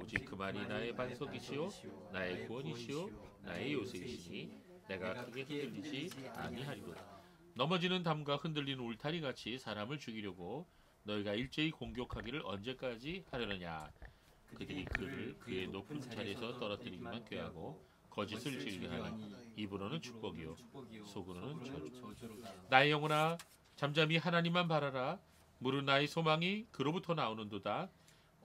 오직 그만이 나의 반석이시요 나의 구원이시요 나의 요새이시니 내가 크게 흔들리지 아니하리로다. 넘어지는 담과 흔들리는 울타리 같이 사람을 죽이려고 너희가 일제히 공격하기를 언제까지 하려느냐. 그들이 그를 그의 높은 자리에서 떨어뜨리기만 꾀하고 거짓을 즐겨하니 입으로는 축복이요 속으로는 저주. 나의 영혼아 잠잠히 하나님만 바라라. 무릇 나의 소망이 그로부터 나오는도다.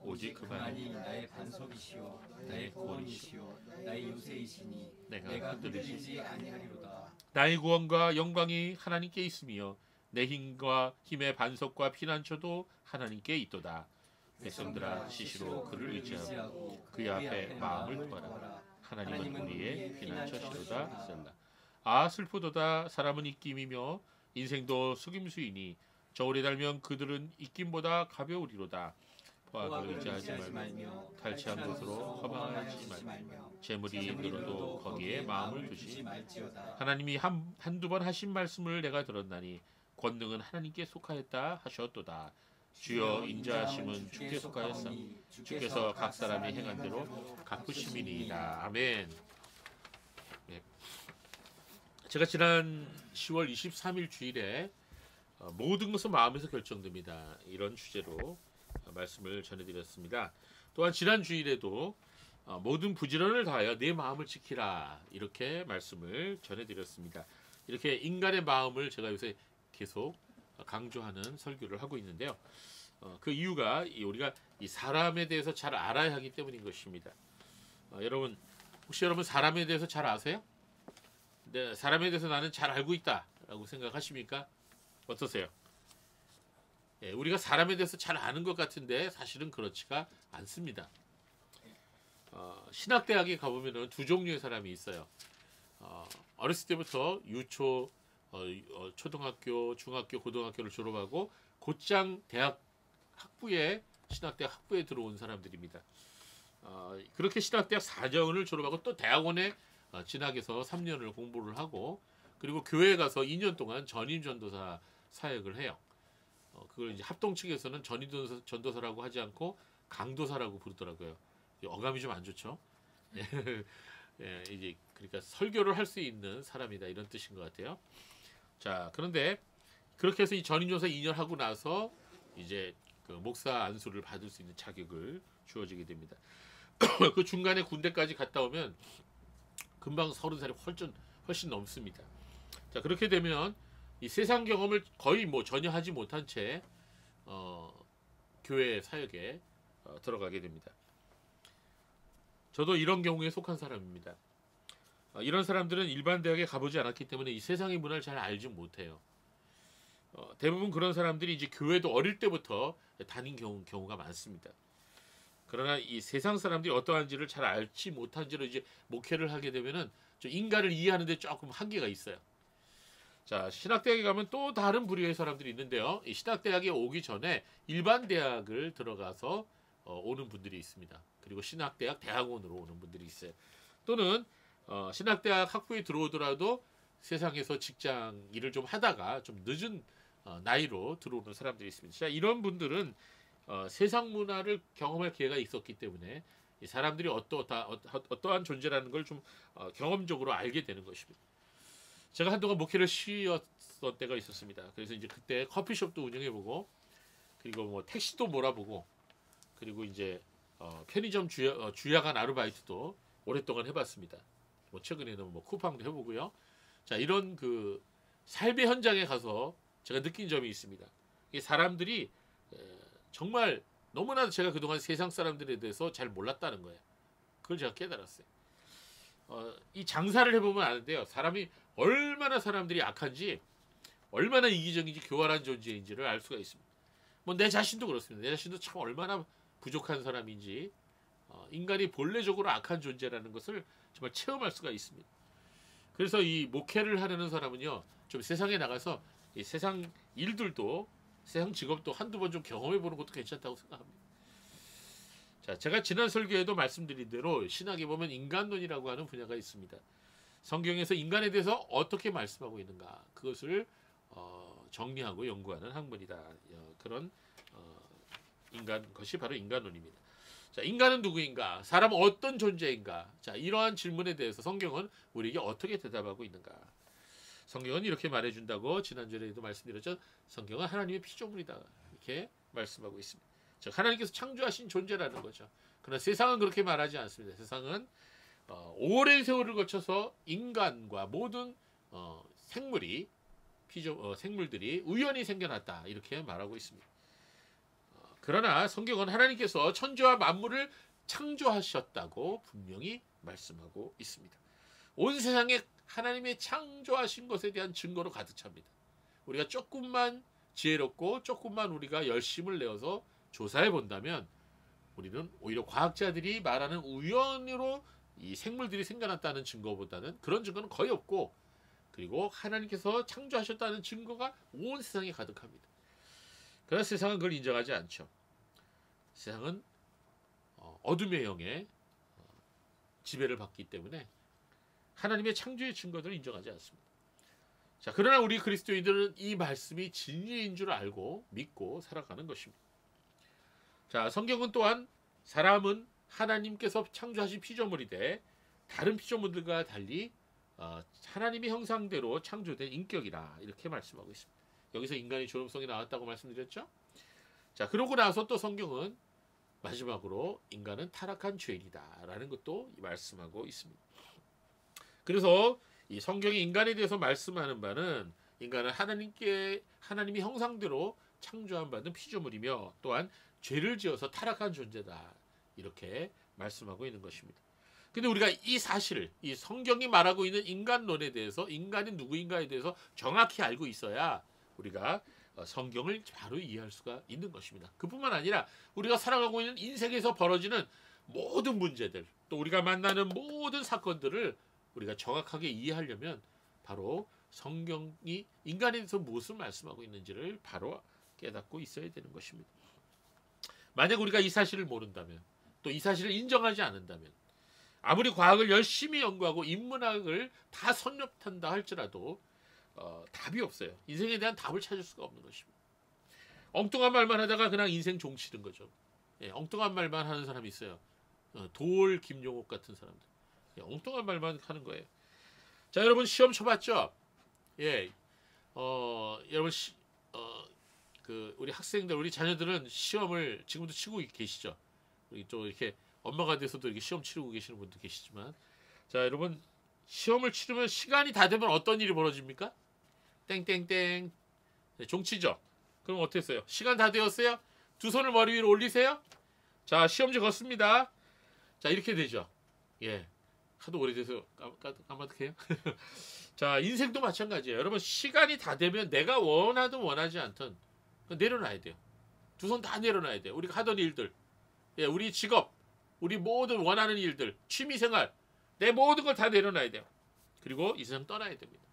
오직 그만이 나의 반석이시요 나의 구원이시요 나의 요새이시니 내가 흔들리지 아니하리로다. 나의 구원과 영광이 하나님께 있으며 내 힘과 힘의 반석과 피난처도 하나님께 있도다. 백성들아 시시로 그를 의지하고 그의 앞에 마음을 구하라. 하나님은 우리의 피난처시로다. 셀라. 아 슬프도다. 사람은 입김이며 인생도 속임수이니 저울에 달면 그들은 입김보다 가벼우리로다. 포악을 의지하지 말며 탈취한 것으로 허망하지 말며 재물이 늘어도 거기에 마음을 두지 말지어다. 하나님이 한두 번 하신 말씀을 내가 들었나니 권능은 하나님께 속하였다 하셨도다. 주여 인자하심은 주께 속하였사오니 주께서 각 사람이 행한 대로 갚으심이니이다. 아멘. 네. 제가 지난 10월 23일 주일에 모든 것은 마음에서 결정됩니다. 이런 주제로 말씀을 전해드렸습니다. 또한 지난 주일에도 모든 부지런을 다하여 내 마음을 지키라 이렇게 말씀을 전해드렸습니다. 이렇게 인간의 마음을 제가 요새 계속 강조하는 설교를 하고 있는데요. 그 이유가 우리가 이 사람에 대해서 잘 알아야 하기 때문인 것입니다. 여러분 혹시 여러분 사람에 대해서 잘 아세요? 네, 사람에 대해서 나는 잘 알고 있다라고 생각하십니까? 어떠세요? 예, 우리가 사람에 대해서 잘 아는 것 같은데 사실은 그렇지가 않습니다. 신학대학에 가보면 두 종류의 사람이 있어요. 어렸을 때부터 유초, 초등학교, 중학교, 고등학교를 졸업하고 곧장 대학 학부에 신학대학 학부에 들어온 사람들입니다. 그렇게 신학대학 4년을 졸업하고 또 대학원에 진학해서 3년을 공부를 하고 그리고 교회에 가서 2년 동안 전임 전도사 사역을 해요. 그걸 이제 합동 측에서는 전임 전도사라고 하지 않고 강도사라고 부르더라고요. 어감이 좀 안 좋죠. 예, 이제 그러니까 설교를 할 수 있는 사람이다 이런 뜻인 것 같아요. 자, 그런데 그렇게 해서 이 전임 전도사 2년 하고 나서 이제 그 목사 안수를 받을 수 있는 자격을 주어지게 됩니다. 그 중간에 군대까지 갔다 오면 금방 30살이 훨씬 넘습니다. 자, 그렇게 되면 이 세상 경험을 거의 전혀 하지 못한 채 교회 사역에 들어가게 됩니다. 저도 이런 경우에 속한 사람입니다. 이런 사람들은 일반 대학에 가보지 않았기 때문에 이 세상의 문화를 잘 알지 못해요. 대부분 그런 사람들이 이제 교회도 어릴 때부터 다닌 경우가 많습니다. 그러나 이 세상 사람들이 어떠한지를 잘 알지 못한지로 이제 목회를 하게 되면은 좀 인간을 이해하는데 조금 한계가 있어요. 자, 신학대학에 가면 또 다른 부류의 사람들이 있는데요. 이 신학대학에 오기 전에 일반 대학을 들어가서 오는 분들이 있습니다. 그리고 신학대학 대학원으로 오는 분들이 있어요. 또는 신학대학 학부에 들어오더라도 세상에서 직장 일을 좀 하다가 좀 늦은 나이로 들어오는 사람들이 있습니다. 자, 이런 분들은 세상 문화를 경험할 기회가 있었기 때문에 이 사람들이 어떠한 존재라는 걸 좀 경험적으로 알게 되는 것입니다. 제가 한동안 목회를 쉬었던 때가 있었습니다. 그래서 이제 그때 커피숍도 운영해보고 그리고 택시도 몰아보고 그리고 이제 편의점 주야간 아르바이트도 오랫동안 해봤습니다. 최근에는 쿠팡도 해보고요. 자, 이런 그 삶의 현장에 가서 제가 느낀 점이 있습니다. 이 사람들이 정말 너무나도 제가 그동안 세상 사람들에 대해서 잘 몰랐다는 거예요. 그걸 제가 깨달았어요. 이 장사를 해보면 아는데요. 사람이 얼마나 사람들이 악한지 얼마나 이기적인지 교활한 존재인지를 알 수가 있습니다. 내 자신도 그렇습니다. 내 자신도 참 얼마나 부족한 사람인지 인간이 본래적으로 악한 존재라는 것을 정말 체험할 수가 있습니다. 그래서 이 목회를 하려는 사람은요. 좀 세상에 나가서 이 세상 일들도 세상 직업도 한두 번 좀 경험해보는 것도 괜찮다고 생각합니다. 자, 제가 지난 설교에도 말씀드린 대로 신학에 보면 인간론이라고 하는 분야가 있습니다. 성경에서 인간에 대해서 어떻게 말씀하고 있는가 그것을 정리하고 연구하는 학문이다. 그런 것이 바로 인간론입니다. 자, 인간은 누구인가? 사람은 어떤 존재인가? 자, 이러한 질문에 대해서 성경은 우리에게 어떻게 대답하고 있는가? 성경은 이렇게 말해준다고 지난주에도 말씀드렸죠. 성경은 하나님의 피조물이다. 이렇게 말씀하고 있습니다. 즉 하나님께서 창조하신 존재라는 거죠. 그러나 세상은 그렇게 말하지 않습니다. 세상은 오랜 세월을 거쳐서 인간과 모든 생물이 생물들이 우연히 생겨났다 이렇게 말하고 있습니다. 그러나 성경은 하나님께서 천지와 만물을 창조하셨다고 분명히 말씀하고 있습니다. 온 세상에 하나님의 창조하신 것에 대한 증거로 가득 찹니다. 우리가 조금만 지혜롭고 조금만 우리가 열심을 내어서 조사해 본다면 우리는 오히려 과학자들이 말하는 우연으로 이 생물들이 생겨났다는 증거보다는 그런 증거는 거의 없고, 그리고 하나님께서 창조하셨다는 증거가 온 세상에 가득합니다. 그러나 세상은 그걸 인정하지 않죠. 세상은 어둠의 영에 지배를 받기 때문에 하나님의 창조의 증거들을 인정하지 않습니다. 자, 그러나 우리 그리스도인들은 이 말씀이 진리인 줄 알고 믿고 살아가는 것입니다. 자, 성경은 또한 사람은 하나님께서 창조하신 피조물이되 다른 피조물들과 달리 하나님의 형상대로 창조된 인격이라 이렇게 말씀하고 있습니다. 여기서 인간의 존엄성이 나왔다고 말씀드렸죠. 자, 그러고 나서 또 성경은 마지막으로 인간은 타락한 죄인이다 라는 것도 말씀하고 있습니다. 그래서 이 성경이 인간에 대해서 말씀하는 바는 인간은 하나님의 형상대로 창조한 받은 피조물이며 또한 죄를 지어서 타락한 존재다 이렇게 말씀하고 있는 것입니다. 근데 우리가 이 사실을, 이 성경이 말하고 있는 인간론에 대해서, 인간이 누구인가에 대해서 정확히 알고 있어야 우리가 성경을 바로 이해할 수가 있는 것입니다. 그뿐만 아니라 우리가 살아가고 있는 인생에서 벌어지는 모든 문제들, 또 우리가 만나는 모든 사건들을 우리가 정확하게 이해하려면 바로 성경이 인간에 대해서 무엇을 말씀하고 있는지를 바로 깨닫고 있어야 되는 것입니다. 만약 우리가 이 사실을 모른다면, 또 이 사실을 인정하지 않는다면, 아무리 과학을 열심히 연구하고 인문학을 다 섭렵한다 할지라도 답이 없어요. 인생에 대한 답을 찾을 수가 없는 것입니다. 엉뚱한 말만 하다가 그냥 인생 종치는 거죠. 예, 엉뚱한 말만 하는 사람이 있어요. 도올 김용옥 같은 사람들. 예, 엉뚱한 말만 하는 거예요. 자, 여러분 시험 쳐봤죠? 예, 여러분 우리 학생들, 우리 자녀들은 시험을 지금도 치고 계시죠? 우리 또 이렇게 엄마가 돼서도 이렇게 시험 치르고 계시는 분도 계시지만, 자, 여러분 시험을 치르면 시간이 다 되면 어떤 일이 벌어집니까? 땡땡땡. 네, 종치죠. 그럼 어땠어요? 시간 다 되었어요? 두 손을 머리 위로 올리세요. 자, 시험지 걷습니다. 자, 이렇게 되죠. 예, 하도 오래돼서 까마득해요. 자, 인생도 마찬가지예요. 여러분 시간이 다 되면 내가 원하든 원하지 않든 내려놔야 돼요. 두 손 다 내려놔야 돼요. 우리가 하던 일들, 예, 우리 직업, 우리 모든 원하는 일들, 취미생활, 내 모든 걸 다 내려놔야 돼요. 그리고 이 세상 떠나야 됩니다.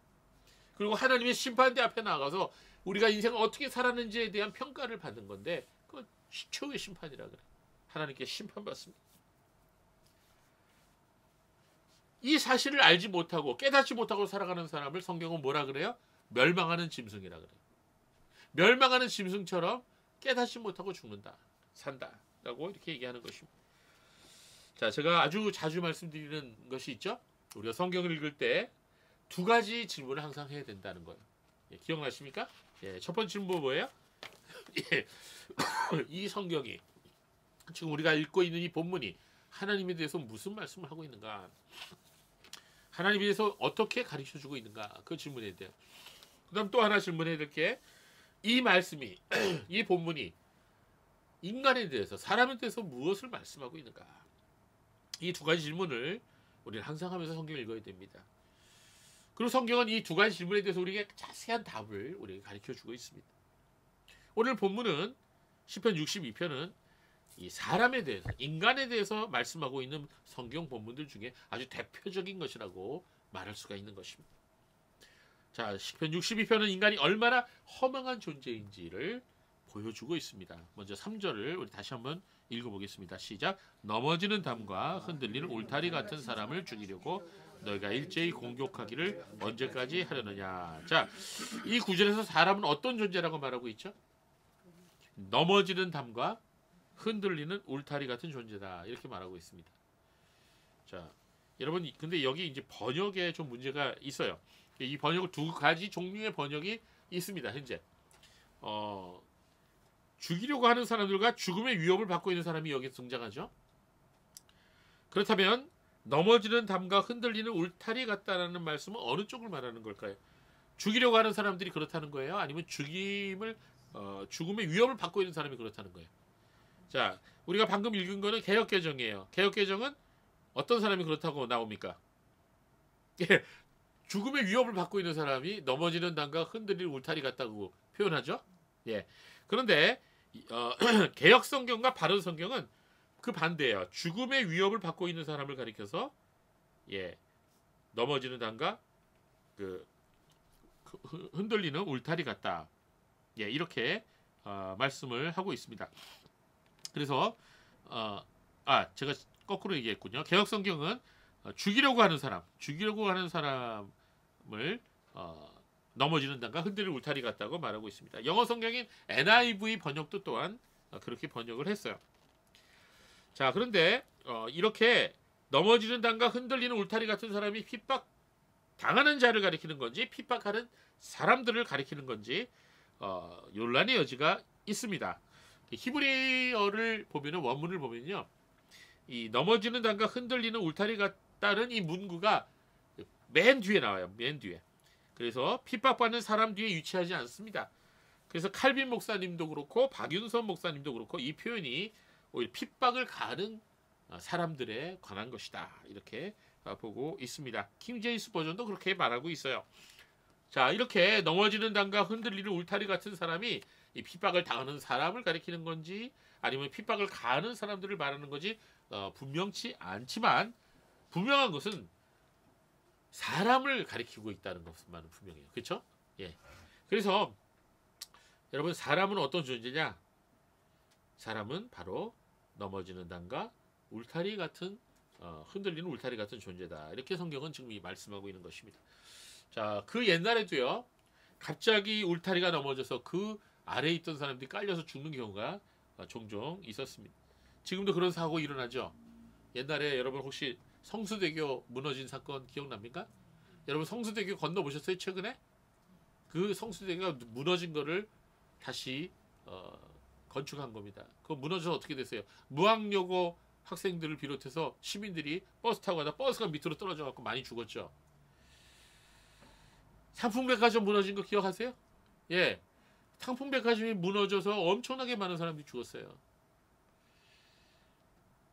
그리고 하나님의 심판대 앞에 나가서 우리가 인생을 어떻게 살았는지에 대한 평가를 받는 건데, 그건 최후의 심판이라 그래. 하나님께 심판받습니다. 이 사실을 알지 못하고 깨닫지 못하고 살아가는 사람을 성경은 뭐라 그래요? 멸망하는 짐승이라 그래요. 멸망하는 짐승처럼 깨닫지 못하고 죽는다, 산다 라고 이렇게 얘기하는 것입니다. 자, 제가 아주 자주 말씀드리는 것이 있죠. 우리가 성경을 읽을 때 두 가지 질문을 항상 해야 된다는 거예요. 예, 기억나십니까? 예, 첫 번째 질문 뭐예요? 예, 이 성경이, 지금 우리가 읽고 있는 이 본문이 하나님에 대해서 무슨 말씀을 하고 있는가, 하나님에 대해서 어떻게 가르쳐주고 있는가, 그 질문에 대해요. 그 다음 또 하나 질문해야 될 게, 이 말씀이 이 본문이 인간에 대해서, 사람에 대해서 무엇을 말씀하고 있는가, 이 두 가지 질문을 우리는 항상 하면서 성경을 읽어야 됩니다. 그리고 성경은 이 두 가지 질문에 대해서 우리에게 자세한 답을 우리에게 가르쳐주고 있습니다. 오늘 본문은 시편 62편은 이 사람에 대해서, 인간에 대해서 말씀하고 있는 성경 본문들 중에 아주 대표적인 것이라고 말할 수가 있는 것입니다. 자, 시편 62편은 인간이 얼마나 허망한 존재인지를 보여주고 있습니다. 먼저 3절을 우리 다시 한번 읽어보겠습니다. 시작. 넘어지는 담과 흔들리는 울타리 같은 사람을 죽이려고 너희가 일제히 공격하기를 언제까지 하려느냐. 자, 이 구절에서 사람은 어떤 존재라고 말하고 있죠? 넘어지는 담과 흔들리는 울타리 같은 존재다. 이렇게 말하고 있습니다. 자, 여러분 근데 여기 이제 번역에 좀 문제가 있어요. 이 번역을 두 가지 종류의 번역이 있습니다. 현재 죽이려고 하는 사람들과 죽음의 위협을 받고 있는 사람이 여기에 등장하죠. 그렇다면 넘어지는 담과 흔들리는 울타리 같다라는 말씀은 어느 쪽을 말하는 걸까요? 죽이려고 하는 사람들이 그렇다는 거예요? 아니면 죽음의 위협을 받고 있는 사람이 그렇다는 거예요? 자, 우리가 방금 읽은 거는 개역개정이에요. 개역개정은 어떤 사람이 그렇다고 나옵니까? 예, 죽음의 위협을 받고 있는 사람이 넘어지는 담과 흔들리는 울타리 같다고 표현하죠. 예. 그런데 개역 성경과 바른 성경은 그 반대예요. 죽음의 위협을 받고 있는 사람을 가리켜서 넘어지는 담과 그 흔들리는 울타리 같다. 이렇게 말씀을 하고 있습니다. 그래서 제가 거꾸로 얘기했군요. 개역 성경은 죽이려고 하는 사람을 넘어지는 담과 흔들리는 울타리 같다고 말하고 있습니다. 영어 성경인 NIV 번역도 또한 그렇게 번역을 했어요. 자, 그런데 이렇게 넘어지는 담과 흔들리는 울타리 같은 사람이 핍박 당하는 자를 가리키는 건지 핍박하는 사람들을 가리키는 건지 논란의 여지가 있습니다. 히브리어를 보면은 원문을 보면요, 이 넘어지는 담과 흔들리는 울타리 같다는 이 문구가 맨 뒤에 나와요. 맨 뒤에. 그래서 핍박받는 사람 뒤에 위치하지 않습니다. 그래서 칼빈 목사님도 그렇고 박윤선 목사님도 그렇고 이 표현이 오히려 핍박을 가하는 사람들에 관한 것이다. 이렇게 보고 있습니다. 킹 제임스 버전도 그렇게 말하고 있어요. 자, 이렇게 넘어지는 담과 흔들리는 울타리 같은 사람이 이 핍박을 당하는 사람을 가리키는 건지 아니면 핍박을 가하는 사람들을 말하는 건지 분명치 않지만 분명한 것은 사람을 가리키고 있다는 것만은 분명해요. 그렇죠? 예. 그래서 여러분, 사람은 어떤 존재냐? 사람은 바로 넘어지는 담과 울타리 같은 흔들리는 울타리 같은 존재다. 이렇게 성경은 지금 말씀하고 있는 것입니다. 자, 그 옛날에도요, 갑자기 울타리가 넘어져서 그 아래에 있던 사람들이 깔려서 죽는 경우가 종종 있었습니다. 지금도 그런 사고 일어나죠. 옛날에 여러분 혹시 성수대교 무너진 사건 기억납니까? 여러분 성수대교 건너보셨어요? 최근에? 그 성수대교가 무너진 거를 다시 건축한 겁니다. 그거 무너져서 어떻게 됐어요? 무학여고 학생들을 비롯해서 시민들이 버스 타고 가다 버스가 밑으로 떨어져 갖고 많이 죽었죠. 상품백화점 무너진 거 기억하세요? 예. 상품백화점이 무너져서 엄청나게 많은 사람들이 죽었어요.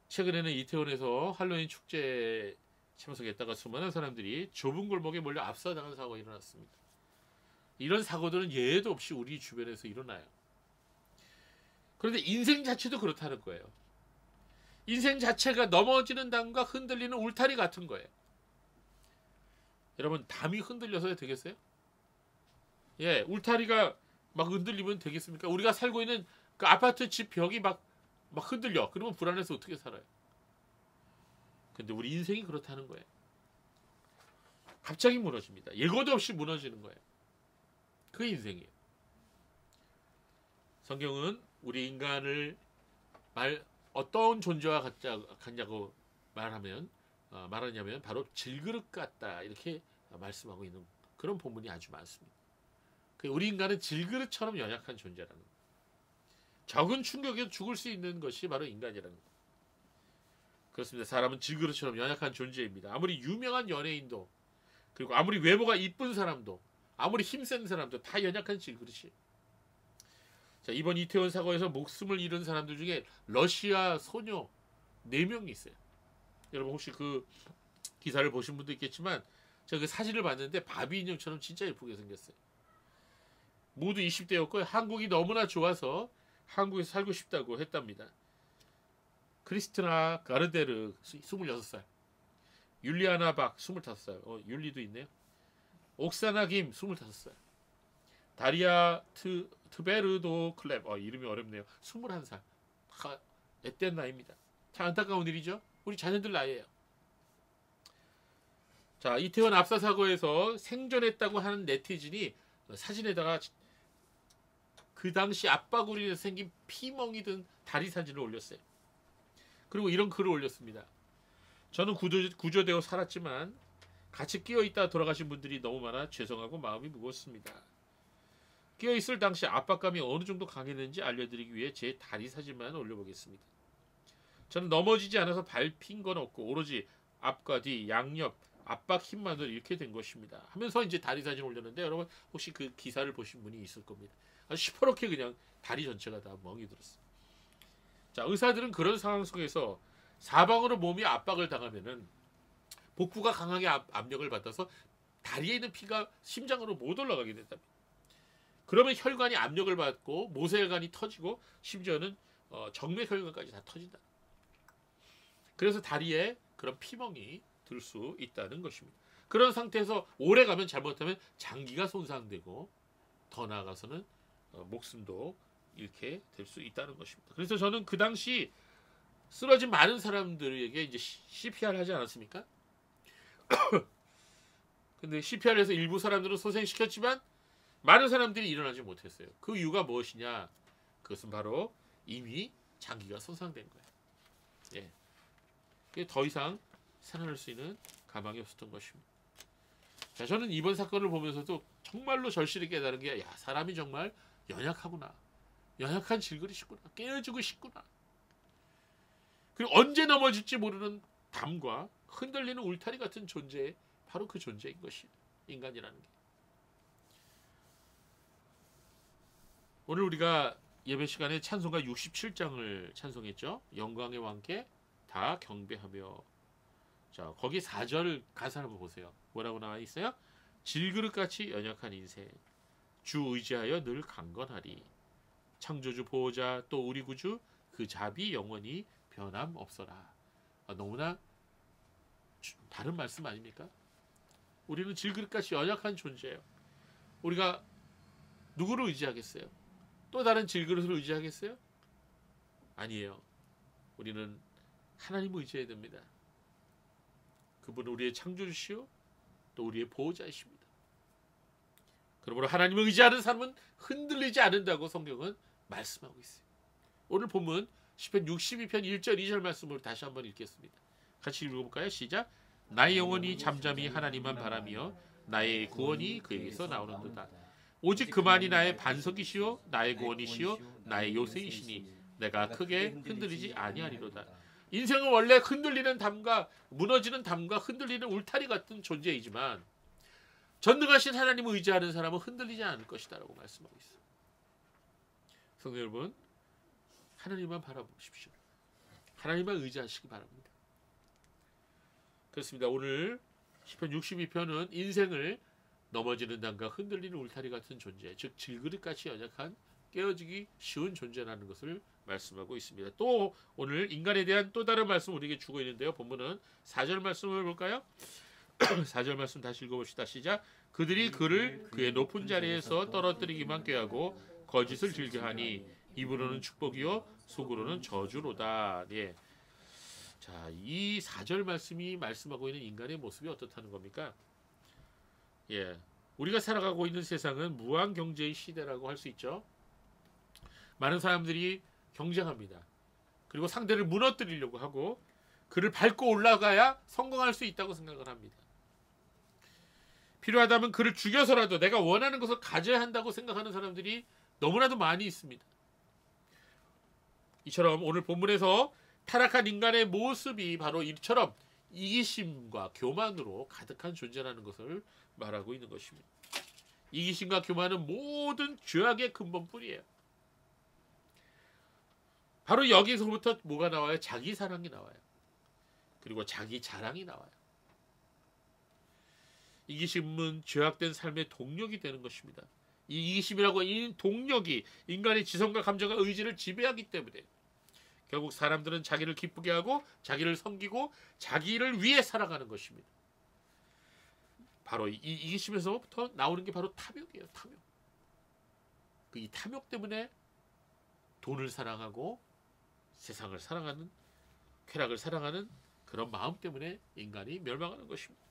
최근에는 이태원에서 할로윈 축제에 참석했다가 수많은 사람들이 좁은 골목에 몰려 압사당한 사고가 일어났습니다. 이런 사고들은 예외도 없이 우리 주변에서 일어나요. 그런데 인생 자체도 그렇다는 거예요. 인생 자체가 넘어지는 담과 흔들리는 울타리 같은 거예요. 여러분, 담이 흔들려서 되겠어요? 예, 울타리가 막 흔들리면 되겠습니까? 우리가 살고 있는 그 아파트 집 벽이 막 흔들려. 그러면 불안해서 어떻게 살아요? 근데 우리 인생이 그렇다는 거예요. 갑자기 무너집니다. 예고도 없이 무너지는 거예요. 그 인생이에요. 성경은 우리 인간을 어떤 존재와 같냐고 말하냐면 바로 질그릇 같다, 이렇게 말씀하고 있는 그런 본문이 아주 많습니다. 우리 인간은 질그릇처럼 연약한 존재라는 거예요. 적은 충격에도 죽을 수 있는 것이 바로 인간이라는 거예요. 그렇습니다. 사람은 질그릇처럼 연약한 존재입니다. 아무리 유명한 연예인도, 그리고 아무리 외모가 이쁜 사람도, 아무리 힘센 사람도 다 연약한 질그릇이에요. 자, 이번 이태원 사고에서 목숨을 잃은 사람들 중에 러시아 소녀 4명이 있어요. 여러분 혹시 그 기사를 보신 분도 있겠지만 제가 그 사진을 봤는데 바비 인형처럼 진짜 예쁘게 생겼어요. 모두 20대였고 한국이 너무나 좋아서 한국에서 살고 싶다고 했답니다. 크리스티나 가르데르 26살, 율리아나 박 25살, 율리도 있네요. 옥사나 김 25살, 다리아 트베르도 클랩, 이름이 어렵네요. 21살. 다 앳된 나이입니다. 참 안타까운 일이죠. 우리 자녀들 나이예요. 자, 이태원 압사 사고에서 생존했다고 하는 네티즌이 사진에다가 그 당시 압박으로 인해서 생긴 피멍이 든 다리 사진을 올렸어요. 그리고 이런 글을 올렸습니다. 저는 구조되어 살았지만 같이 끼어있다 돌아가신 분들이 너무 많아 죄송하고 마음이 무겁습니다. 끼어있을 당시 압박감이 어느 정도 강했는지 알려드리기 위해 제 다리 사진만 올려보겠습니다. 저는 넘어지지 않아서 밟힌 건 없고 오로지 앞과 뒤, 양옆, 압박 힘만으로 이렇게 된 것입니다. 하면서 이제 다리 사진 올렸는데 여러분 혹시 그 기사를 보신 분이 있을 겁니다. 아주 시퍼렇게 그냥 다리 전체가 다 멍이 들었어요. 자, 의사들은 그런 상황 속에서 사방으로 몸이 압박을 당하면은 복부가 강하게 압력을 받아서 다리에 있는 피가 심장으로 못 올라가게 된답니다. 그러면 혈관이 압력을 받고 모세혈관이 터지고 심지어는 정맥혈관까지 다 터진다. 그래서 다리에 그런 피멍이 들 수 있다는 것입니다. 그런 상태에서 오래 가면 잘못하면 장기가 손상되고 더 나아가서는 목숨도 잃게 될 수 있다는 것입니다. 그래서 저는 그 당시 쓰러진 많은 사람들에게 이제 CPR 하지 않았습니까? 근데 CPR에서 일부 사람들은 소생시켰지만 많은 사람들이 일어나지 못했어요. 그 이유가 무엇이냐? 그것은 바로 이미 장기가 손상된 거예요. 예. 더 이상 살아날 수 있는 가망이 없었던 것입니다. 자, 저는 이번 사건을 보면서도 정말로 절실히 깨달은 게, 야, 사람이 정말 연약하구나. 연약한 질그릇이구나. 깨어지고 싶구나. 그리고 언제 넘어질지 모르는 담과 흔들리는 울타리 같은 존재, 바로 그 존재인 것이 인간이라는 게. 오늘 우리가 예배 시간에 찬송가 67장을 찬송했죠. 영광의 왕께 다 경배하며. 자, 거기 4절 가사 한번 보세요. 뭐라고 나와 있어요? 질그릇같이 연약한 인생, 주 의지하여 늘 강건하리. 창조주 보호자 또 우리 구주 그 자비 영원히 변함없어라. 너무나 다른 말씀 아닙니까? 우리는 질그릇같이 연약한 존재예요. 우리가 누구를 의지하겠어요? 또 다른 질그릇을 의지하겠어요? 아니에요. 우리는 하나님을 의지해야 됩니다. 그분은 우리의 창조주시요 또 우리의 보호자이십니다. 그러므로 하나님을 의지하는 사람은 흔들리지 않는다고 성경은 말씀하고 있어요. 오늘 본문 시편 62편 1절 2절 말씀을 다시 한번 읽겠습니다. 같이 읽어볼까요? 시작. 나의 영혼이 잠잠히 하나님만 바라며 나의 구원이 그에게서 나오는도다. 오직 그만이 나의 반석이시요 나의 구원이시요 나의 요새이시니 내가 크게 흔들리지 아니하리로다. 인생은 원래 흔들리는 담과 무너지는 담과 흔들리는 울타리 같은 존재이지만 전능하신 하나님을 의지하는 사람은 흔들리지 않을 것이다 라고 말씀하고 있어요. 성도 여러분, 하나님만 바라보십시오. 하나님만 의지하시기 바랍니다. 그렇습니다. 오늘 시편 62편은 인생을 넘어지는 담과 흔들리는 울타리 같은 존재, 즉 질그릇같이 연약한 깨어지기 쉬운 존재라는 것을 말씀하고 있습니다. 또 오늘 인간에 대한 또 다른 말씀 우리에게 주고 있는데요. 본문은 4절 말씀을 볼까요? 4절 말씀 다시 읽어봅시다. 시작. 그들이 그를 그의 높은 자리에서 떨어뜨리기만 꾀하고 거짓을 즐겨하니 입으로는 축복이요 속으로는 저주로다. 예. 자, 이 4절 말씀이 말씀하고 있는 인간의 모습이 어떻다는 겁니까? 예. 우리가 살아가고 있는 세상은 무한 경제의 시대라고 할 수 있죠. 많은 사람들이 경쟁합니다. 그리고 상대를 무너뜨리려고 하고 그를 밟고 올라가야 성공할 수 있다고 생각을 합니다. 필요하다면 그를 죽여서라도 내가 원하는 것을 가져야 한다고 생각하는 사람들이 너무나도 많이 있습니다. 이처럼 오늘 본문에서 타락한 인간의 모습이 바로 이처럼 이기심과 교만으로 가득한 존재라는 것을 말하고 있는 것입니다. 이기심과 교만은 모든 죄악의 근본뿌리예요. 바로 여기서부터 뭐가 나와요? 자기 사랑이 나와요. 그리고 자기 자랑이 나와요. 이기심은 죄악된 삶의 동력이 되는 것입니다. 이 이기심이라고 이 동력이 인간의 지성과 감정과 의지를 지배하기 때문에 결국 사람들은 자기를 기쁘게 하고 자기를 섬기고 자기를 위해 살아가는 것입니다. 바로 이 이기심에서부터 나오는 게 바로 탐욕이에요. 탐욕. 이 탐욕 때문에 돈을 사랑하고 세상을 사랑하는, 쾌락을 사랑하는 그런 마음 때문에 인간이 멸망하는 것입니다.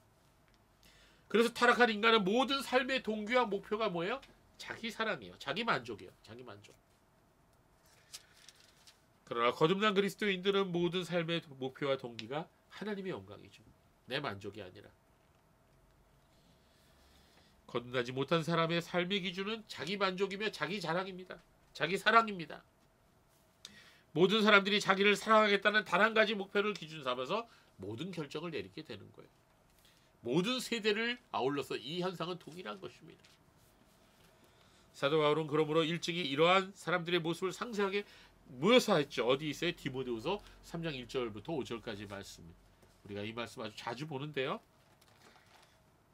그래서 타락한 인간은 모든 삶의 동기와 목표가 뭐예요? 자기 사랑이에요. 자기 만족이에요. 자기 만족. 그러나 거듭난 그리스도인들은 모든 삶의 목표와 동기가 하나님의 영광이죠. 내 만족이 아니라. 거듭나지 못한 사람의 삶의 기준은 자기 만족이며 자기 자랑입니다. 자기 사랑입니다. 모든 사람들이 자기를 사랑하겠다는 단 한 가지 목표를 기준 삼아서 모든 결정을 내리게 되는 거예요. 모든 세대를 아울러서 이 현상은 동일한 것입니다. 사도 바울은 그러므로 일찍이 이러한 사람들의 모습을 상세하게 묘사했죠. 어디 있어요? 디모데후서 3장 1절부터 5절까지 말씀. 우리가 이 말씀 아주 자주 보는데요.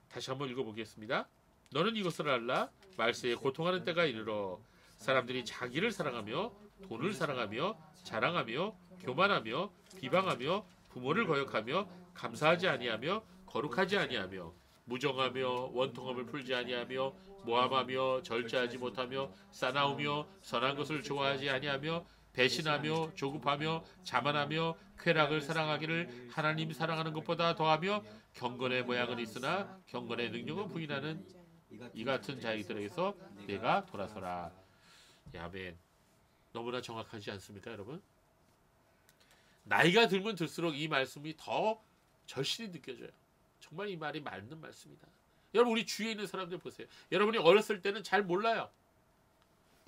다시 한번 읽어보겠습니다. 너는 이것을 알라. 말세에 고통하는 때가 이르러 사람들이 자기를 사랑하며 돈을 사랑하며 자랑하며 교만하며 비방하며 부모를 거역하며 감사하지 아니하며 거룩하지 아니하며 무정하며 원통함을 풀지 아니하며 모함하며 절제하지 못하며 싸나우며 선한 것을 좋아하지 아니하며 배신하며 조급하며 자만하며 쾌락을 사랑하기를 하나님 사랑하는 것보다 더하며 경건의 모양은 있으나 경건의 능력은 부인하는 이 같은 자들에게서 내가 돌아서라. 아멘. 너무나 정확하지 않습니까, 여러분? 나이가 들면 들수록 이 말씀이 더 절실히 느껴져요. 정말 이 말이 맞는 말씀이다. 여러분, 우리 주위에 있는 사람들 보세요. 여러분이 어렸을 때는 잘 몰라요.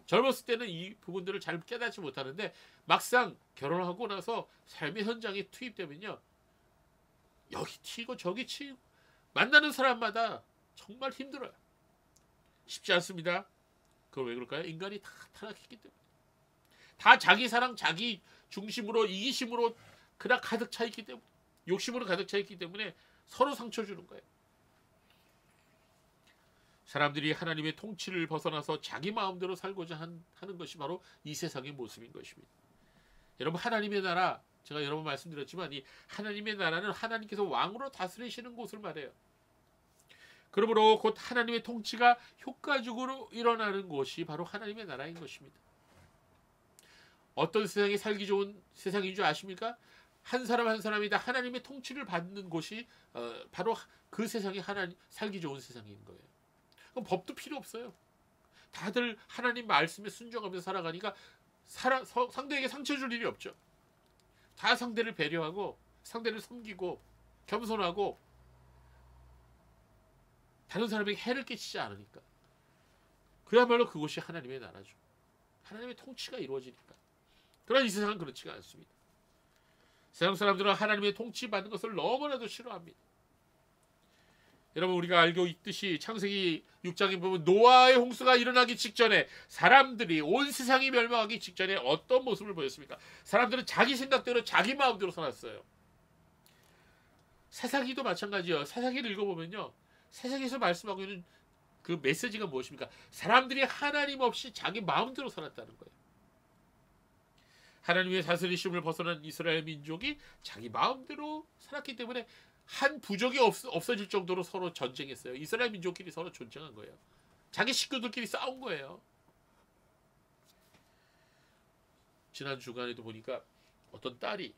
젊었을 때는 이 부분들을 잘 깨닫지 못하는데 막상 결혼하고 나서 삶의 현장에 투입되면요, 여기 튀고 저기 튀고 만나는 사람마다 정말 힘들어요. 쉽지 않습니다. 그건 왜 그럴까요? 인간이 다 타락했기 때문에. 다 자기 사랑, 자기 중심으로, 이기심으로 그냥 가득 차 있기 때문에, 욕심으로 가득 차 있기 때문에 서로 상처 주는 거예요. 사람들이 하나님의 통치를 벗어나서 자기 마음대로 살고자 하는 것이 바로 이 세상의 모습인 것입니다. 여러분, 하나님의 나라, 제가 여러 번 말씀드렸지만 이 하나님의 나라는 하나님께서 왕으로 다스리시는 곳을 말해요. 그러므로 곧 하나님의 통치가 효과적으로 일어나는 곳이 바로 하나님의 나라인 것입니다. 어떤 세상에 살기 좋은 세상인 줄 아십니까? 한 사람 한 사람이 다 하나님의 통치를 받는 곳이 바로 그 세상이 살기 좋은 세상인 거예요. 그럼 법도 필요 없어요. 다들 하나님 말씀에 순종하면서 살아가니까 상대에게 상처 줄 일이 없죠. 다 상대를 배려하고 상대를 섬기고 겸손하고 다른 사람에게 해를 끼치지 않으니까. 그야말로 그것이 하나님의 나라죠. 하나님의 통치가 이루어지니까. 그러나 이 세상은 그렇지가 않습니다. 세상 사람들은 하나님의 통치받는 것을 너무나도 싫어합니다. 여러분, 우리가 알고 있듯이 창세기 6장에 보면 노아의 홍수가 일어나기 직전에 사람들이, 온 세상이 멸망하기 직전에 어떤 모습을 보였습니까? 사람들은 자기 생각대로 자기 마음대로 살았어요. 사사기도 마찬가지예요. 사사기를 읽어보면요, 사사기에서 말씀하고 있는 그 메시지가 무엇입니까? 사람들이 하나님 없이 자기 마음대로 살았다는 거예요. 하나님의 다스리심을 벗어난 이스라엘 민족이 자기 마음대로 살았기 때문에 한 부족이 없어질 정도로 서로 전쟁했어요. 이스라엘 민족끼리 서로 전쟁한 거예요. 자기 식구들끼리 싸운 거예요. 지난 주간에도 보니까 어떤 딸이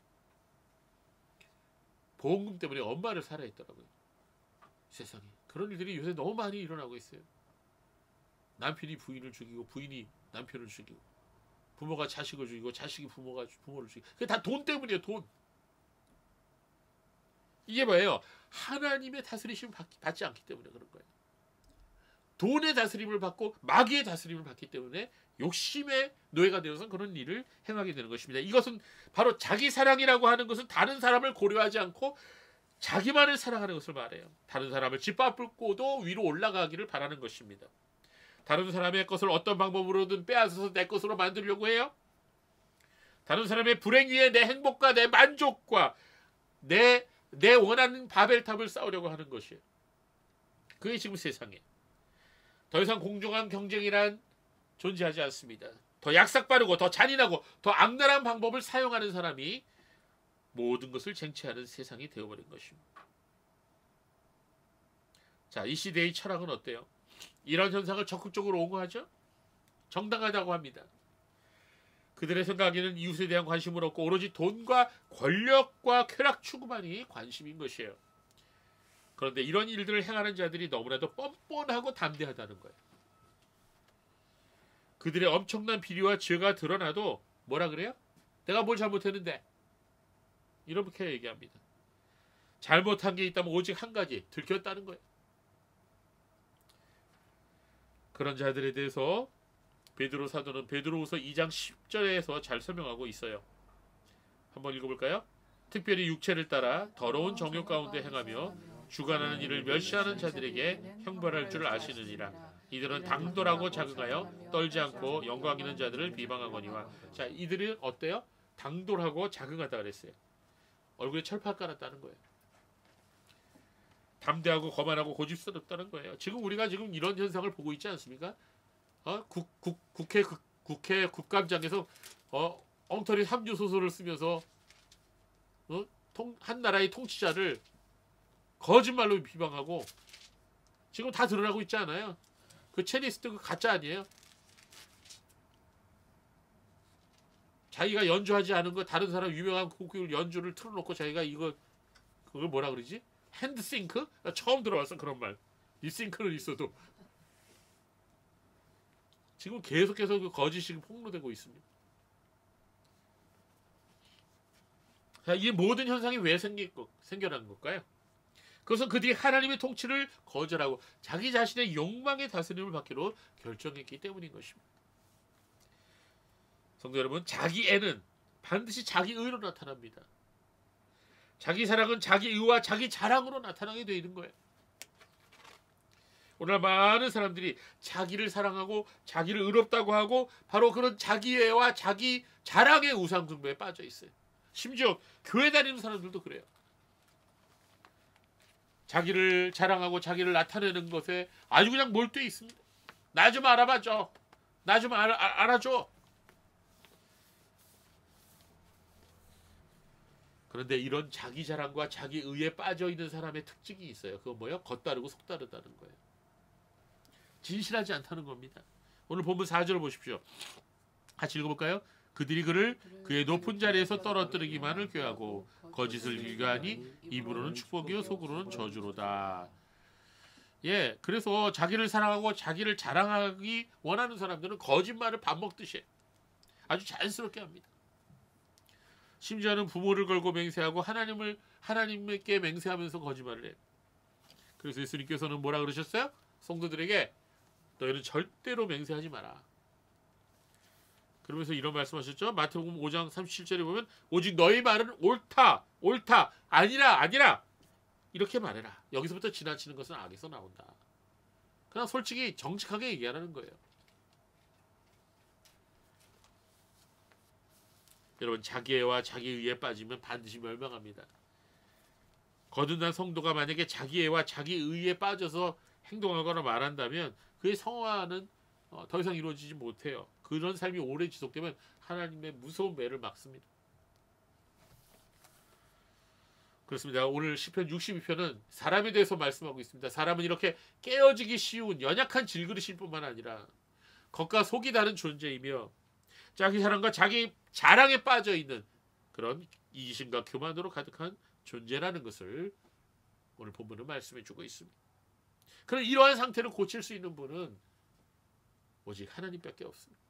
보험금 때문에 엄마를 살해했더라고요. 세상에. 그런 일들이 요새 너무 많이 일어나고 있어요. 남편이 부인을 죽이고 부인이 남편을 죽이고 부모가 자식을 죽이고 자식이 부모를 죽이고. 그게 다 돈 때문이에요. 돈. 이게 뭐예요? 하나님의 다스리심을 받지 않기 때문에 그런 거예요. 돈의 다스림을 받고 마귀의 다스림을 받기 때문에 욕심의 노예가 되어서 그런 일을 행하게 되는 것입니다. 이것은 바로 자기 사랑이라고 하는 것은 다른 사람을 고려하지 않고 자기만을 사랑하는 것을 말해요. 다른 사람을 짓밟고도 위로 올라가기를 바라는 것입니다. 다른 사람의 것을 어떤 방법으로든 빼앗아서 내 것으로 만들려고 해요. 다른 사람의 불행 위에 내 행복과 내 만족과 내 원하는 바벨탑을 쌓으려고 하는 것이에요. 그게 지금 세상에. 더 이상 공정한 경쟁이란 존재하지 않습니다. 더 약삭빠르고 더 잔인하고 더 악랄한 방법을 사용하는 사람이 모든 것을 쟁취하는 세상이 되어버린 것입니다. 자, 이 시대의 철학은 어때요? 이런 현상을 적극적으로 옹호하죠? 정당하다고 합니다. 그들의 생각에는 이웃에 대한 관심은 없고 오로지 돈과 권력과 쾌락 추구만이 관심인 것이에요. 그런데 이런 일들을 행하는 자들이 너무나도 뻔뻔하고 담대하다는 거예요. 그들의 엄청난 비리와 죄가 드러나도 뭐라 그래요? 내가 뭘 잘못했는데 이렇게 얘기합니다. 잘못한 게 있다면 오직 한 가지, 들켰다는 거예요. 그런 자들에 대해서 베드로 사도는 베드로후서 2장 10절에서 잘 설명하고 있어요. 한번 읽어볼까요? 특별히 육체를 따라 더러운 정욕 가운데 행하며 주관하는 일을 멸시하는 자들에게 형벌할 줄 아시느니라. 이들은 당돌하고 자긍하여 떨지 않고 영광 있는 자들을 비방하거니와. 자, 이들은 어때요? 당돌하고 자긍하다 그랬어요. 얼굴에 철판 깔았다는 거예요. 담대하고 거만하고 고집스럽다는 거예요. 지금 우리가 지금 이런 현상을 보고 있지 않습니까? 국회 국감장에서 엉터리 함유 소설을 쓰면서 한 나라의 통치자를 거짓말로 비방하고 지금 다 드러나고 있지 않아요? 그 체리스트 그 가짜 아니에요? 자기가 연주하지 않은 거 다른 사람 유명한 곡을 연주를 틀어놓고 자기가 그걸 뭐라 그러지? 핸드싱크? 나 처음 들어봤어 그런 말. 리싱크는 있어도 지금 계속해서 그 거짓이 폭로되고 있습니다. 자, 이 모든 현상이 왜 생겨난 걸까요? 그것은 그들이 하나님의 통치를 거절하고 자기 자신의 욕망의 다스림을 받기로 결정했기 때문인 것입니다. 성도 여러분, 자기 애는 반드시 자기 의로 나타납니다. 자기 사랑은 자기 의와 자기 자랑으로 나타나게 되는 거예요. 오늘 많은 사람들이 자기를 사랑하고 자기를 의롭다고 하고 바로 그런 자기애와 자기 자랑의 우상숭배에 빠져 있어요. 심지어 교회 다니는 사람들도 그래요. 자기를 자랑하고 자기를 나타내는 것에 아주 그냥 몰두해 있습니다. 나 좀 알아봐줘. 나 좀 알아줘. 그런데 이런 자기 자랑과 자기 의에 빠져 있는 사람의 특징이 있어요. 그건 뭐예요? 겉다르고 속다르다는 거예요. 진실하지 않다는 겁니다. 오늘 본문 4절 보십시오. 같이 읽어볼까요? 그들이 그의 높은 자리에서 떨어뜨리기만을 꾀하고 거짓을 일가하니 입으로는 축복이요 속으로는 저주로다. 예, 그래서 자기를 사랑하고 자기를 자랑하기 원하는 사람들은 거짓말을 밥 먹듯이 아주 자연스럽게 합니다. 심지어는 부모를 걸고 맹세하고 하나님께 맹세하면서 거짓말을 해요. 그래서 예수님께서는 뭐라 그러셨어요? 성도들에게 너희는 절대로 맹세하지 마라. 그러면서 이런 말씀하셨죠. 마태복음 5장 37절에 보면 오직 너희 말은 옳다 아니라 이렇게 말해라. 여기서부터 지나치는 것은 악에서 나온다. 그냥 솔직히 정직하게 얘기하라는 거예요. 여러분, 자기애와 자기의에 빠지면 반드시 멸망합니다. 거듭난 성도가 만약에 자기애와 자기의에 빠져서 행동하거나 말한다면 그의 성화는 더 이상 이루어지지 못해요. 그런 삶이 오래 지속되면 하나님의 무서운 매를 막습니다. 그렇습니다. 오늘 시편 62편은 사람에 대해서 말씀하고 있습니다. 사람은 이렇게 깨어지기 쉬운 연약한 질그릇일 뿐만 아니라 겉과 속이 다른 존재이며 자기 사랑과 자기 자랑에 빠져 있는 그런 이기심과 교만으로 가득한 존재라는 것을 오늘 본문은 말씀해 주고 있습니다. 그런 이러한 상태를 고칠 수 있는 분은 오직 하나님밖에 없습니다.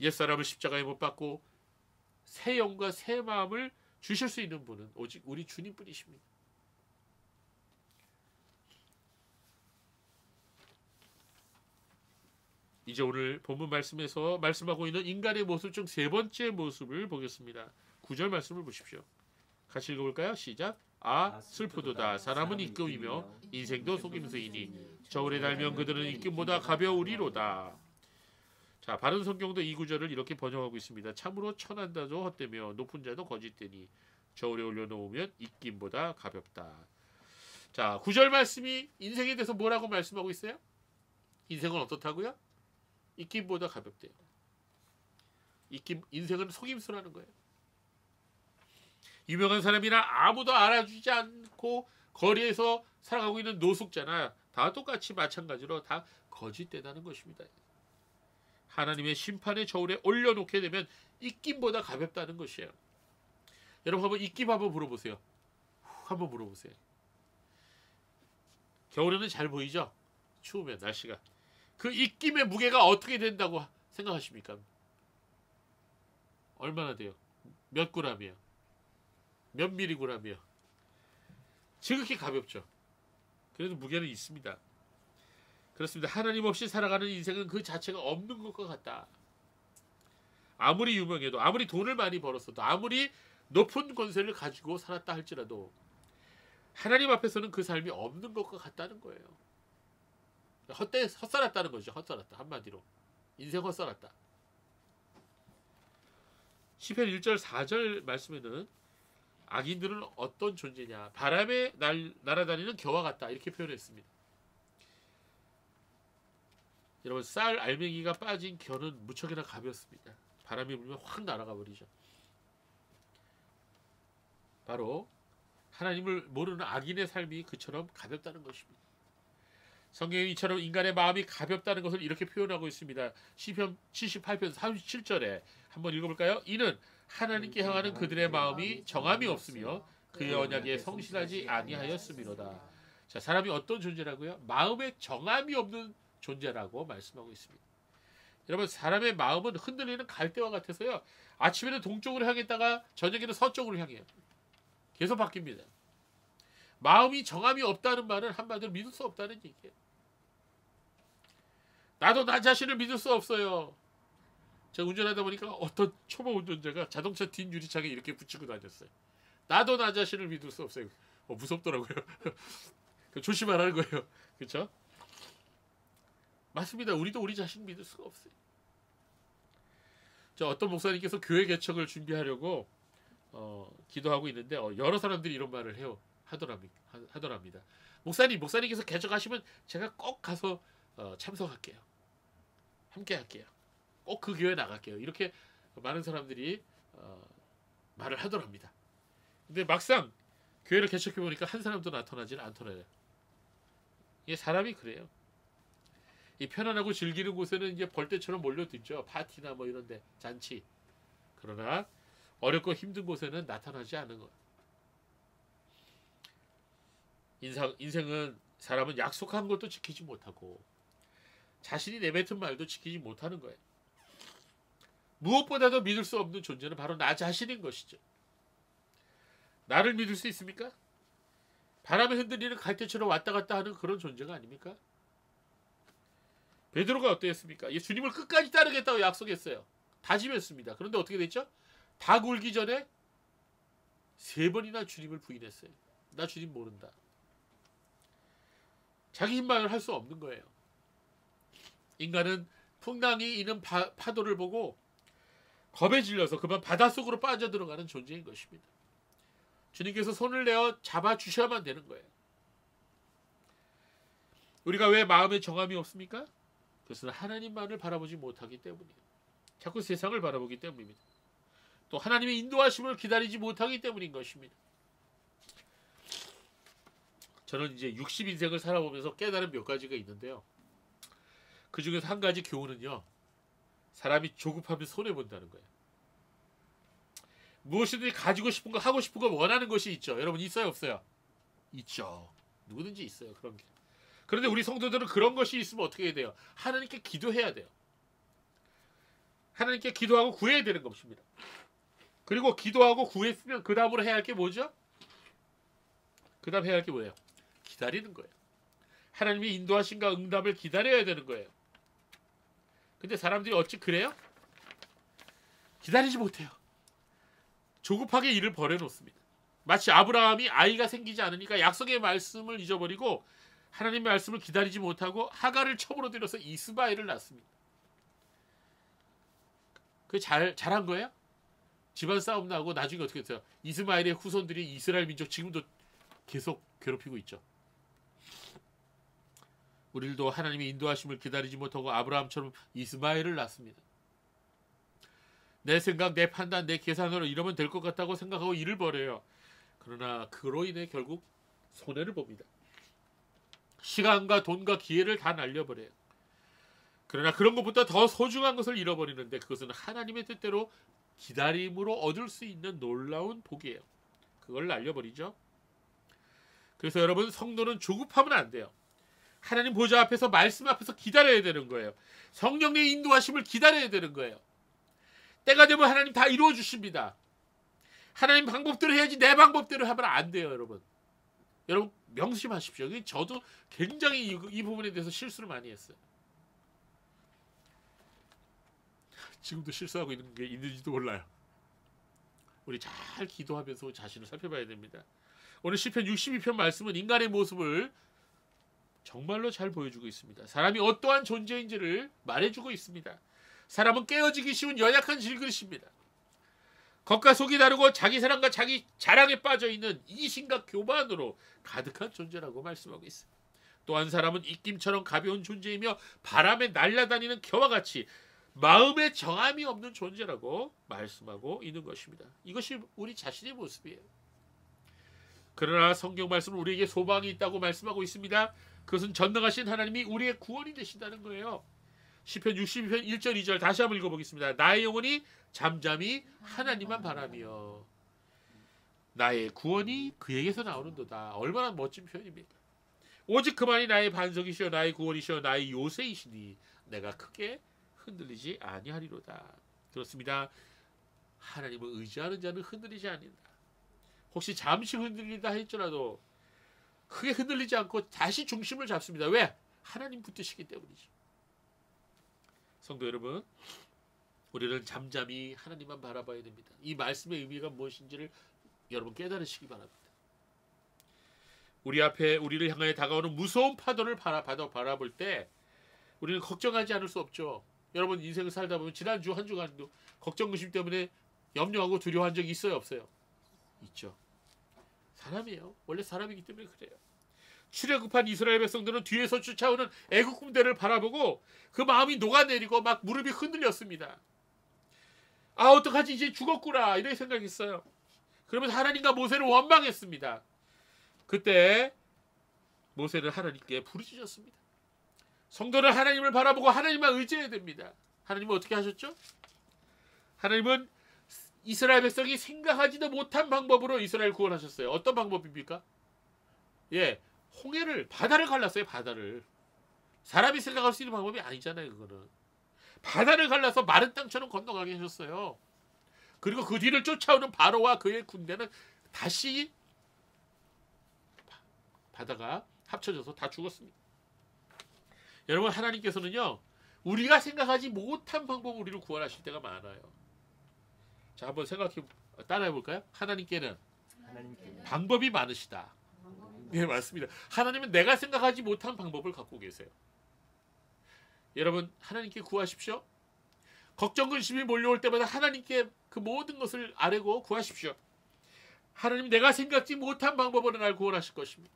옛사람을 십자가에 못 박고 새 영과 새 마음을 주실 수 있는 분은 오직 우리 주님뿐이십니다. 이제 오늘 본문 말씀에서 말씀하고 있는 인간의 모습 중 세 번째 모습을 보겠습니다. 9절 말씀을 보십시오. 같이 읽어볼까요? 시작. 슬프도다. 사람은 입금이며 인생도 속임수이니 저울에 달면 그들은 입금보다 가벼우리로다. 자, 바른 성경도 이 구절을 이렇게 번역하고 있습니다. 참으로 천한 자도 헛되며 높은 자도 거짓되니 저울에 올려놓으면 입김보다 가볍다. 자, 9절 말씀이 인생에 대해서 뭐라고 말씀하고 있어요? 인생은 어떻다고요? 입김보다 가볍대요. 인생은 속임수라는 거예요. 유명한 사람이나 아무도 알아주지 않고 거리에서 살아가고 있는 노숙자나 다 똑같이 마찬가지로 다 거짓되다는 것입니다. 하나님의 심판의 저울에 올려놓게 되면 입김보다 가볍다는 것이에요. 여러분 한번 입김 한번 물어보세요. 한번 물어보세요. 겨울에는 잘 보이죠? 추우면 날씨가. 그 입김의 무게가 어떻게 된다고 생각하십니까? 얼마나 돼요? 몇 그램이요? 몇 미리그램이요? 지극히 가볍죠. 그래도 무게는 있습니다. 그렇습니다. 하나님 없이 살아가는 인생은 그 자체가 없는 것과 같다. 아무리 유명해도, 아무리 돈을 많이 벌었어도, 아무리 높은 권세를 가지고 살았다 할지라도 하나님 앞에서는 그 삶이 없는 것과 같다는 거예요. 헛살았다는 거죠. 헛살았다. 한마디로 인생 헛살았다. 시편 1절 4절 말씀에는 악인들은 어떤 존재냐, 바람에 날아다니는 겨와 같다, 이렇게 표현했습니다. 여러분, 쌀 알맹이가 빠진 겨는 무척이나 가볍습니다. 바람이 불면 확 날아가 버리죠. 바로 하나님을 모르는 악인의 삶이 그처럼 가볍다는 것입니다. 성경은 이처럼 인간의 마음이 가볍다는 것을 이렇게 표현하고 있습니다. 시편 78편 37절에 한번 읽어볼까요? 이는 하나님께 향하는 그들의 마음이 정함이 없으며 그의 언약에 성실하지 아니하였음이로다. 자, 사람이 어떤 존재라고요? 마음에 정함이 없는 존재라고 말씀하고 있습니다. 여러분, 사람의 마음은 흔들리는 갈대와 같아서요, 아침에는 동쪽으로 향했다가 저녁에는 서쪽으로 향해요. 계속 바뀝니다. 마음이 정함이 없다는 말은 한마디로 믿을 수 없다는 얘기예요. 나도 나 자신을 믿을 수 없어요. 제가 운전하다 보니까 어떤 초보 운전자가 자동차 뒷 유리창에 이렇게 붙이고 다녔어요. 나도 나 자신을 믿을 수 없어요. 무섭더라고요. 조심하라는 거예요. 그렇죠? 맞습니다. 우리도 우리 자신 믿을 수가 없어요. 어떤 목사님께서 교회 개척을 준비하려고 기도하고 있는데 여러 사람들이 이런 말을 하더랍니다. 목사님께서 개척하시면 제가 꼭 가서 참석할게요. 함께 할게요. 꼭 그 교회 나갈게요. 이렇게 많은 사람들이 말을 하더랍니다. 근데 막상 교회를 개척해 보니까 한 사람도 나타나지는 않더래요. 이게 사람이 그래요. 이 편안하고 즐기는 곳에는 이제 벌떼처럼 몰려들죠. 파티나 뭐 이런데, 잔치. 그러나 어렵고 힘든 곳에는 나타나지 않은 것. 인생은 사람은 약속한 것도 지키지 못하고 자신이 내뱉은 말도 지키지 못하는 거예요. 무엇보다도 믿을 수 없는 존재는 바로 나 자신인 것이죠. 나를 믿을 수 있습니까? 바람에 흔들리는 갈대처럼 왔다 갔다 하는 그런 존재가 아닙니까? 베드로가 어땠습니까? 주님을 끝까지 따르겠다고 약속했어요. 다짐했습니다. 그런데 어떻게 됐죠? 다 굴기 전에 3번이나 주님을 부인했어요. 나 주님 모른다. 자기 힘만을 할 수 없는 거예요. 인간은 풍랑이 이는 파도를 보고 겁에 질려서 그만 바닷속으로 빠져들어가는 존재인 것입니다. 주님께서 손을 내어 잡아주셔야만 되는 거예요. 우리가 왜 마음에 정함이 없습니까? 그것은 하나님만을 바라보지 못하기 때문이에요. 자꾸 세상을 바라보기 때문입니다. 또 하나님의 인도하심을 기다리지 못하기 때문인 것입니다. 저는 이제 60인생을 살아보면서 깨달은 몇 가지가 있는데요. 그 중에서 한 가지 교훈은요, 사람이 조급하면 손해본다는 거예요. 무엇이든지 가지고 싶은 거, 하고 싶은 거, 원하는 것이 있죠. 여러분, 있어요, 없어요? 있죠. 누구든지 있어요, 그런 게. 그런데 우리 성도들은 그런 것이 있으면 어떻게 해야 돼요? 하나님께 기도해야 돼요. 하나님께 기도하고 구해야 되는 것입니다. 그리고 기도하고 구했으면 그 다음으로 해야 할 게 뭐죠? 그 다음 해야 할 게 뭐예요? 기다리는 거예요. 하나님이 인도하신가 응답을 기다려야 되는 거예요. 근데 사람들이 어찌 그래요? 기다리지 못해요. 조급하게 일을 벌여놓습니다. 마치 아브라함이 아이가 생기지 않으니까 약속의 말씀을 잊어버리고 하나님의 말씀을 기다리지 못하고 하갈을 첩으로 들여서 이스마엘을 낳습니다. 그게 잘한 거예요? 집안 싸움 나고 나중에 어떻게 됐어요? 이스마엘의 후손들이 이스라엘 민족 지금도 계속 괴롭히고 있죠. 우리도 하나님의 인도하심을 기다리지 못하고 아브라함처럼 이스마엘을 낳습니다. 내 생각, 내 판단, 내 계산으로 이러면 될 것 같다고 생각하고 일을 벌여요. 그러나 그로 인해 결국 손해를 봅니다. 시간과 돈과 기회를 다 날려버려요. 그러나 그런 것보다 더 소중한 것을 잃어버리는데 그것은 하나님의 뜻대로 기다림으로 얻을 수 있는 놀라운 복이에요. 그걸 날려버리죠. 그래서 여러분, 성도는 조급하면 안 돼요. 하나님 보좌 앞에서 말씀 앞에서 기다려야 되는 거예요. 성령의 인도하심을 기다려야 되는 거예요. 때가 되면 하나님 다 이루어 주십니다. 하나님 방법대로 해야지 내 방법대로 하면 안 돼요, 여러분. 여러분 명심하십시오. 저도 굉장히 이 부분에 대해서 실수를 많이 했어요. 지금도 실수하고 있는 게 있는지도 몰라요. 우리 잘 기도하면서 자신을 살펴봐야 됩니다. 오늘 시편 62편 말씀은 인간의 모습을 정말로 잘 보여주고 있습니다. 사람이 어떠한 존재인지를 말해주고 있습니다. 사람은 깨어지기 쉬운 연약한 질그릇입니다. 겉과 속이 다르고 자기 사랑과 자기 자랑에 빠져있는 이신과 교만으로 가득한 존재라고 말씀하고 있습니다. 또한 사람은 입김처럼 가벼운 존재이며 바람에 날아다니는 겨와 같이 마음에 정함이 없는 존재라고 말씀하고 있는 것입니다. 이것이 우리 자신의 모습이에요. 그러나 성경 말씀은 우리에게 소망이 있다고 말씀하고 있습니다. 그것은 전능하신 하나님이 우리의 구원이 되신다는 거예요. 시편 62편 1절 2절 다시 한번 읽어보겠습니다. 나의 영혼이 잠잠히 하나님만 바라며 나의 구원이 그에게서 나오는도다. 얼마나 멋진 표현입니까? 오직 그만이 나의 반석이시여 나의 구원이시여 나의 요새이시니 내가 크게 흔들리지 아니하리로다. 그렇습니다. 하나님을 의지하는 자는 흔들리지 않는다. 혹시 잠시 흔들리다 할지라도 크게 흔들리지 않고 다시 중심을 잡습니다. 왜? 하나님 붙드시기 때문이죠. 성도 여러분, 우리는 잠잠히 하나님만 바라봐야 됩니다. 이 말씀의 의미가 무엇인지를 여러분 깨달으시기 바랍니다. 우리 앞에 우리를 향하여 다가오는 무서운 파도를 바라볼 때 우리는 걱정하지 않을 수 없죠. 여러분 인생을 살다 보면 지난주 한 주간도 걱정 근심 때문에 염려하고 두려워한 적이 있어요, 없어요? 있죠. 사람이에요. 원래 사람이기 때문에 그래요. 출애굽한 이스라엘 백성들은 뒤에서 쫓아오는 애국 군대를 바라보고 그 마음이 녹아내리고 막 무릎이 흔들렸습니다. 아 어떡하지 이제 죽었구나 이런 생각했어요. 그러면서 하나님과 모세를 원망했습니다. 그때 모세는 하나님께 부르짖었습니다. 성도는 하나님을 바라보고 하나님만 의지해야 됩니다. 하나님은 어떻게 하셨죠? 하나님은 이스라엘 백성이 생각하지도 못한 방법으로 이스라엘 구원하셨어요. 어떤 방법입니까? 예, 바다를 갈랐어요. 바다를. 사람이 생각할 수 있는 방법이 아니잖아요. 그거는. 바다를 갈라서 마른 땅처럼 건너가게 하셨어요. 그리고 그 뒤를 쫓아오는 바로와 그의 군대는 다시 바다가 합쳐져서 다 죽었습니다. 여러분 하나님께서는요. 우리가 생각하지 못한 방법으로 우리를 구원하실 때가 많아요. 자 한번 따라해 볼까요? 하나님께는 방법이 많으시다. 네 맞습니다. 하나님은 내가 생각하지 못한 방법을 갖고 계세요. 여러분 하나님께 구하십시오. 걱정 근심이 몰려올 때마다 하나님께 그 모든 것을 아뢰고 구하십시오. 하나님 내가 생각지 못한 방법으로 날 구원하실 것입니다.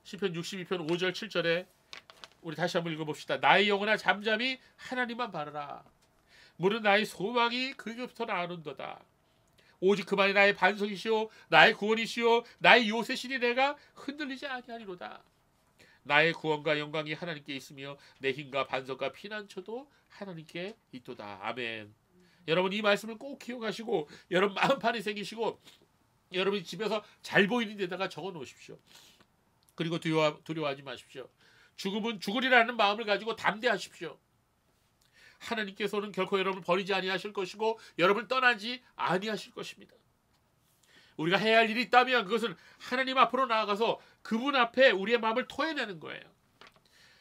시편 62편 5절 7절에 우리 다시 한번 읽어봅시다. 나의 영혼아 잠잠히 하나님만 바라라. 무릇 나의 소망이 그에게부터 나오는도다. 오직 그만이 나의 반석이시오 나의 구원이시오 나의 요새시니 내가 흔들리지 아니하리로다. 나의 구원과 영광이 하나님께 있으며 내 힘과 반석과 피난처도 하나님께 있도다. 아멘. 여러분 이 말씀을 꼭 기억하시고 여러분 마음판에 새기시고 여러분이 집에서 잘 보이는 데다가 적어 놓으십시오. 그리고 두려워하지 마십시오. 죽음은 죽으리라는 마음을 가지고 담대하십시오. 하나님께서는 결코 여러분을 버리지 아니하실 것이고 여러분을 떠나지 아니하실 것입니다. 우리가 해야 할 일이 있다면 그것은 하나님 앞으로 나아가서 그분 앞에 우리의 마음을 토해내는 거예요.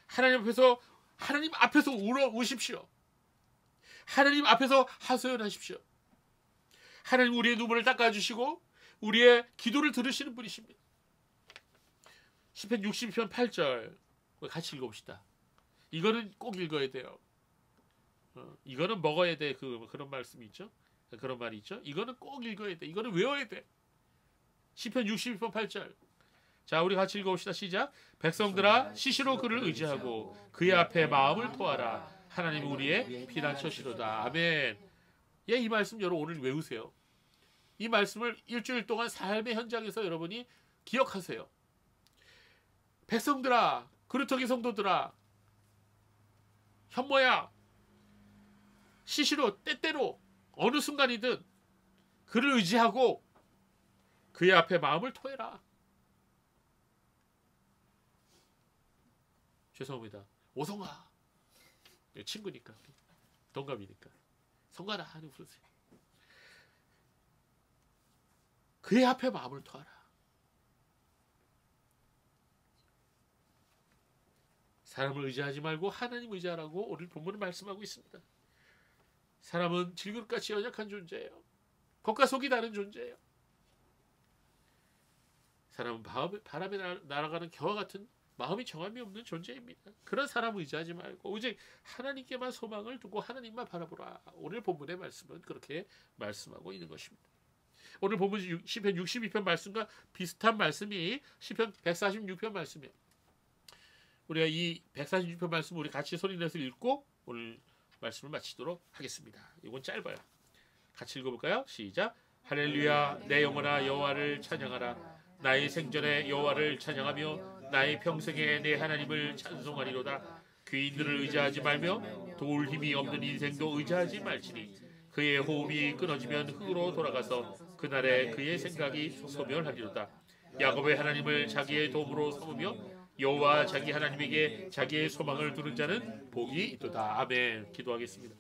하나님 앞에서 우십시오. 하나님 앞에서 하소연하십시오. 하나님 우리의 눈물을 닦아주시고 우리의 기도를 들으시는 분이십니다. 시편 62편 8절 같이 읽어봅시다. 이거는 꼭 읽어야 돼요. 이거는 먹어야 돼. 그런 말씀이 있죠. 그런 말이 있죠. 이거는 꼭 읽어야 돼. 이거는 외워야 돼. 시편 62편 8절. 자, 우리 같이 읽어봅시다. 시작. 백성들아 시시로 그를 의지하고 그의 앞에 마음을 토하라. 하나님 우리의 피난처시로다. 아멘. 예, 이 말씀 여러분 오늘 외우세요. 이 말씀을 일주일 동안 삶의 현장에서 여러분이 기억하세요. 백성들아, 그루터기 성도들아, 현모야, 시시로 때때로 어느 순간이든 그를 의지하고 그의 앞에 마음을 토해라. 죄송합니다. 오성아. 친구니까. 동갑이니까. 성가라 하는 부르세요. 그의 앞에 마음을 토하라. 사람을 의지하지 말고 하나님 의지하라고 오늘 본문은 말씀하고 있습니다. 사람은 질그릇같이 연약한 존재예요. 겉과 속이 다른 존재예요. 사람은 바람에 날아가는 겨와 같은 마음이 정함이 없는 존재입니다. 그런 사람 의지하지 말고 오직 하나님께만 소망을 두고 하나님만 바라보라. 오늘 본문의 말씀은 그렇게 말씀하고 있는 것입니다. 오늘 본문 시편 62편 말씀과 비슷한 말씀이 시편 146편 말씀이에요. 우리가 이 146편 말씀 우리 같이 소리내서 읽고 오늘 말씀을 마치도록 하겠습니다. 이건 짧아요. 같이 읽어볼까요? 시작. 할렐루야 내 영혼아 여호와를 찬양하라. 나의 생전에 여호와를 찬양하며 나의 평생에 내 하나님을 찬송하리로다. 귀인들을 의지하지 말며 도울 힘이 없는 인생도 의지하지 말지니 그의 호흡이 끊어지면 흙으로 돌아가서 그날에 그의 생각이 소멸하리로다. 야곱의 하나님을 자기의 도움으로 삼으며 여호와 자기 하나님에게 자기의 소망을 두는 자는 복이 있도다. 아멘. 기도하겠습니다.